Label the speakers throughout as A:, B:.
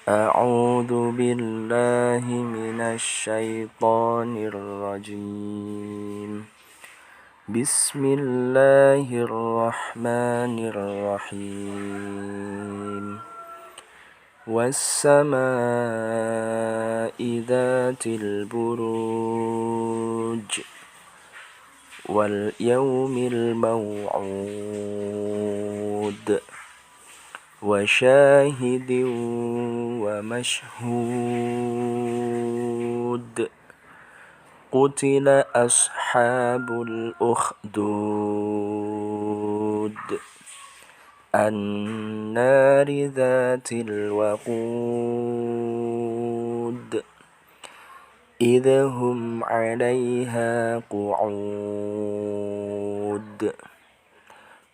A: أعوذ بالله من الشيطان الرجيم. بسم الله الرحمن الرحيم. والسماء ذات البروج واليوم الموعود وشاهد ومشهود. قتل أصحاب الأخدود النار ذات الوقود إذ هم عليها قعود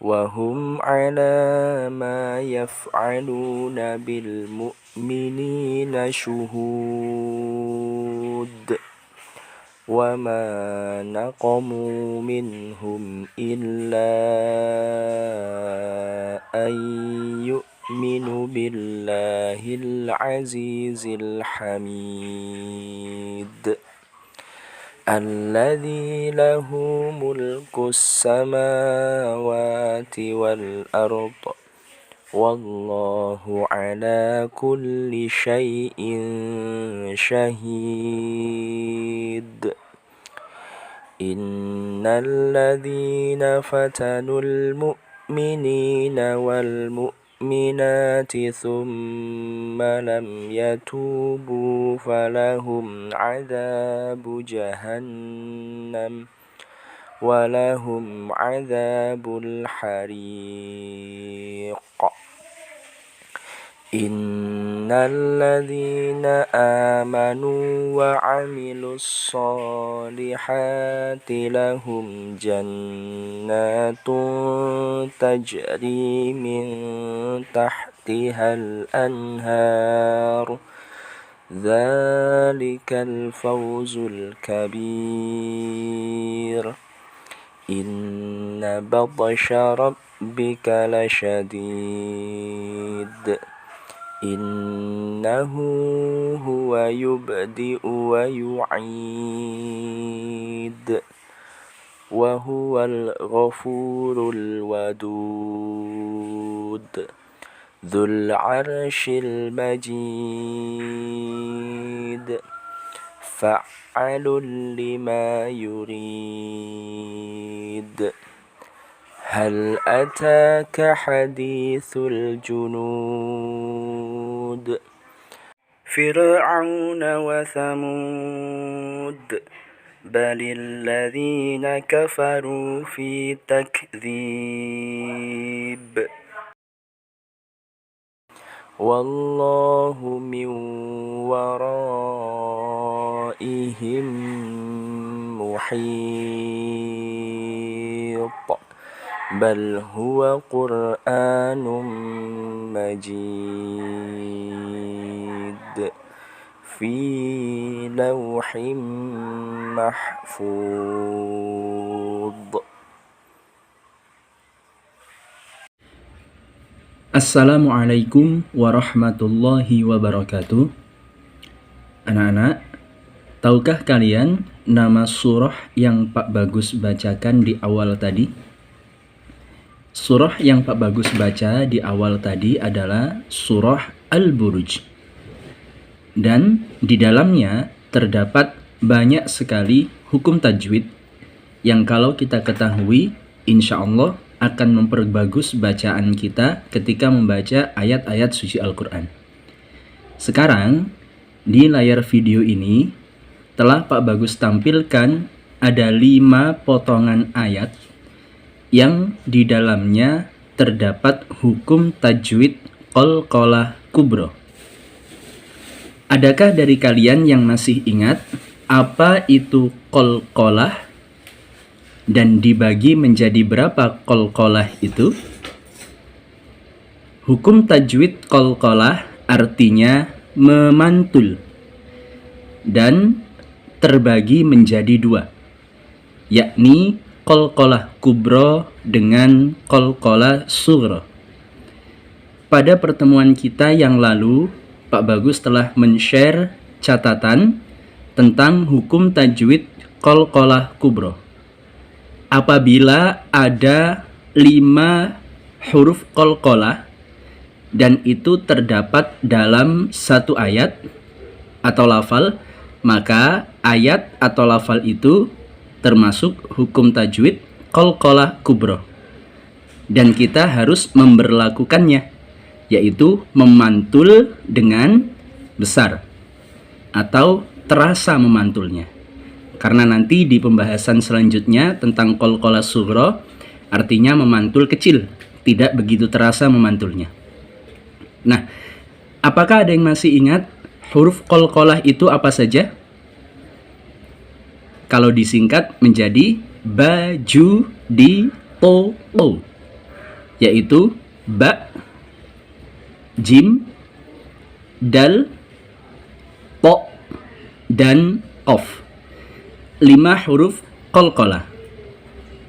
A: وهم على ما يفعلون بالمؤمنين شهود. وما نقموا منهم إلا أن يؤمنوا بالله العزيز الحميد الذي له ملك السماوات والأرض والله على كل شيء شهيد. إن الذين فتنوا المؤمنين والمؤمنات ثم لم يتوبوا فلهم عذاب جهنم ولهم عذاب الحريق. إن الذين آمنوا وعملوا الصالحات لهم جنات تجري من تحتها الأنهار ذلك الفوز الكبير. إن بطش ربك لشديد إنه هو يبدئ ويعيد وهو الغفور الودود ذو العرش المجيد فعل لما يريد. هل أتاك حديث الجنود فرعون وثمود بل الذين كفروا في تكذيب والله من ورائهم محيط بل هو قرآن مجيد في لوح محفوظ.
B: Assalamualaikum warahmatullahi wabarakatuh. Anak-anak, tahukah kalian nama surah yang Pak Bagus bacakan di awal tadi? Surah yang Pak Bagus baca di awal tadi adalah surah Al-Buruj. Dan di dalamnya terdapat banyak sekali hukum tajwid yang kalau kita ketahui, insya Allah akan memperbagus bacaan kita ketika membaca ayat-ayat suci Al-Quran. Sekarang, di layar video ini telah Pak Bagus tampilkan ada 5 potongan ayat yang di dalamnya terdapat hukum tajwid qalqalah kubro. Adakah dari kalian yang masih ingat apa itu qalqalah dan dibagi menjadi berapa qalqalah itu? Hukum tajwid qalqalah artinya memantul dan terbagi menjadi 2, yakni qalqalah kubro dengan qalqalah sughra. Pada pertemuan kita yang lalu, Pak Bagus telah men-share catatan tentang hukum tajwid qalqalah kubro. Apabila ada 5 huruf qalqalah dan itu terdapat dalam satu ayat atau lafal, maka ayat atau lafal itu termasuk hukum tajwid qalqalah kubro. Dan kita harus memberlakukannya, yaitu memantul dengan besar atau terasa memantulnya. Karena nanti di pembahasan selanjutnya tentang qalqalah sughra, artinya memantul kecil, tidak begitu terasa memantulnya. Nah, apakah ada yang masih ingat huruf qalqalah itu apa saja? Kalau disingkat menjadi baju di to, yaitu ba, jim, dal, po, dan qaf. 5 huruf qalqalah.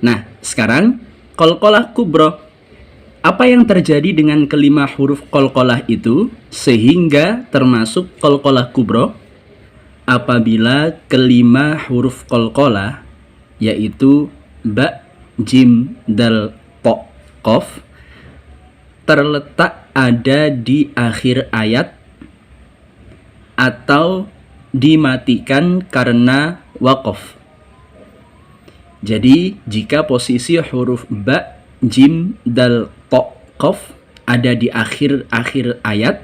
B: Nah, sekarang qalqalah kubro. Apa yang terjadi dengan kelima huruf qalqalah itu sehingga termasuk qalqalah kubro? Apabila kelima huruf qalqalah, yaitu ba, jim, dal, po, qaf, terletak ada di akhir ayat atau dimatikan karena waqaf. Jadi jika posisi huruf ba, jim, dal, to, qaf ada di akhir ayat,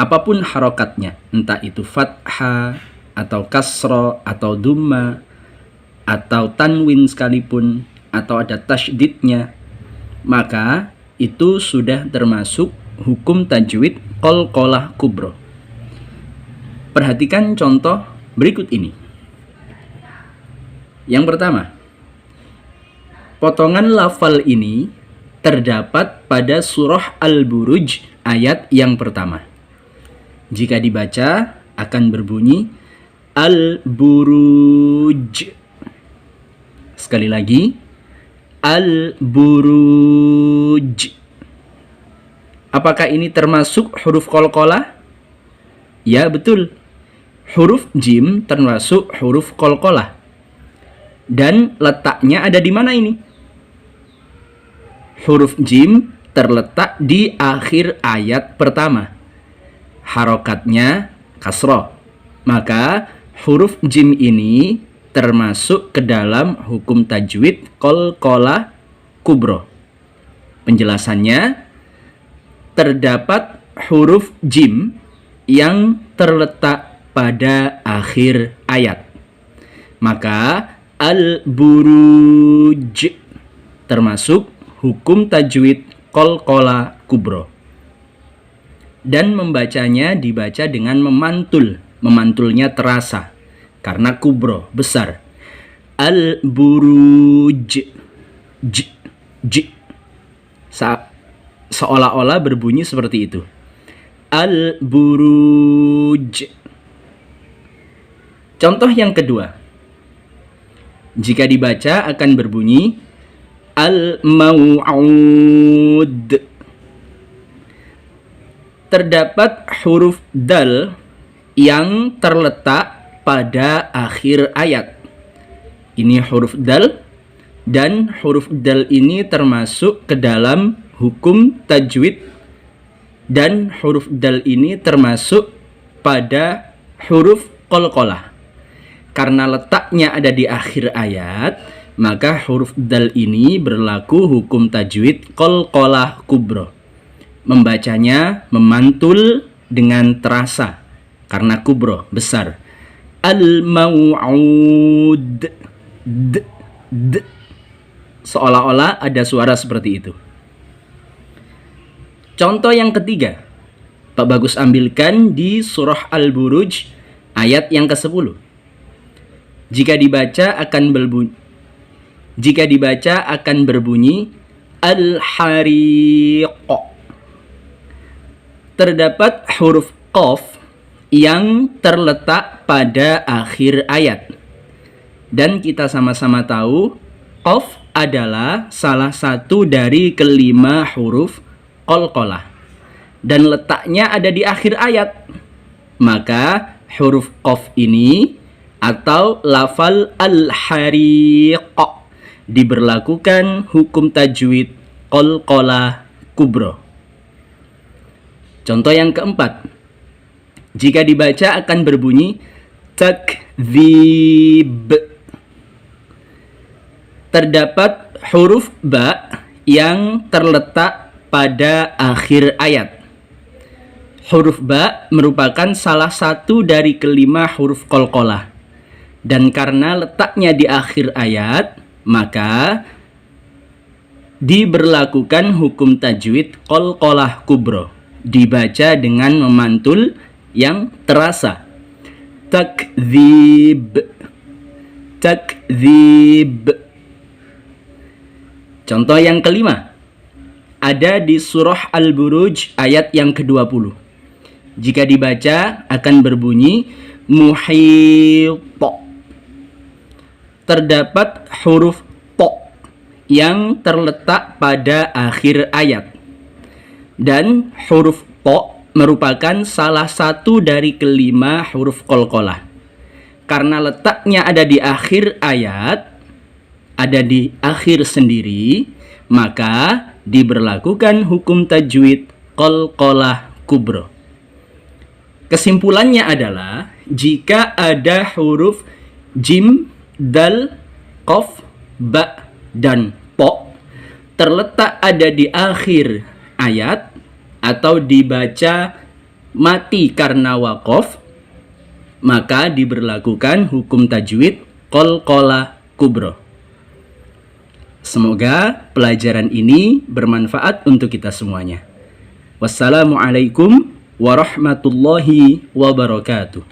B: apapun harokatnya, entah itu fathah atau kasro atau dumma atau tanwin sekalipun atau ada tasydidnya, maka itu sudah termasuk hukum tajwid qalqalah kubro. Perhatikan contoh berikut ini. Yang pertama, potongan lafal ini terdapat pada surah Al-Buruj ayat yang pertama. Jika dibaca akan berbunyi Al-Buruj. Sekali lagi, Al-Buruj. Apakah ini termasuk huruf qalqalah? Ya, betul. Huruf jim termasuk huruf qalqalah. Dan letaknya ada di mana ini? Huruf jim terletak di akhir ayat pertama. Harokatnya kasroh. Maka huruf jim ini termasuk ke dalam hukum tajwid qalqalah kubro. Penjelasannya, terdapat huruf jim yang terletak pada akhir ayat. Maka Al-Buruj termasuk hukum tajwid qalqalah kubro. Dan membacanya dibaca dengan memantul. Memantulnya terasa karena kubro, besar. Al-Buruj. Seolah-olah berbunyi seperti itu. Al-Buruj. Contoh yang kedua. Jika dibaca akan berbunyi Al-Maw'ud. Terdapat huruf dal yang terletak pada akhir ayat. Ini huruf dal, dan huruf dal ini termasuk ke dalam hukum tajwid, dan huruf dal ini termasuk pada huruf qalqalah. Karena letaknya ada di akhir ayat, maka huruf dal ini berlaku hukum tajwid qalqalah kubro. Membacanya memantul dengan terasa karena kubro, besar. Al-Maw'ud. Seolah-olah ada suara seperti itu. Contoh yang ketiga, Pak Bagus ambilkan di surah Al-Buruj ayat yang ke-10. Jika dibaca akan berbunyi Al-Hariq. Terdapat huruf qaf yang terletak pada akhir ayat. Dan kita sama-sama tahu qaf adalah salah satu dari kelima huruf qalqalah. dan letaknya ada di akhir ayat, maka huruf qaf ini atau lafal al-hariq diberlakukan hukum tajwid qalqalah kubra. Contoh yang keempat, jika dibaca akan berbunyi takdzib. Terdapat huruf ba yang terletak pada akhir ayat. Huruf ba merupakan salah satu dari kelima huruf qalqalah. Dan karena letaknya di akhir ayat, maka diberlakukan hukum tajwid qalqalah kubra. Dibaca dengan memantul yang terasa. Takdzib. Takdzib. Contoh yang kelima, ada di surah Al-Buruj ayat yang ke-20. Jika dibaca akan berbunyi muhit. Terdapat huruf to yang terletak pada akhir ayat. Dan huruf to merupakan salah satu dari kelima huruf qalqalah. Karena letaknya ada di akhir ayat, ada di akhir sendiri, maka diberlakukan hukum tajwid qalqalah kubra. Kesimpulannya adalah jika ada huruf jim, dal, qaf, ba, dan po terletak ada di akhir ayat atau dibaca mati karena waqaf, maka diberlakukan hukum tajwid qalqalah kubra. Semoga pelajaran ini bermanfaat untuk kita semuanya. Wassalamualaikum warahmatullahi wabarakatuh.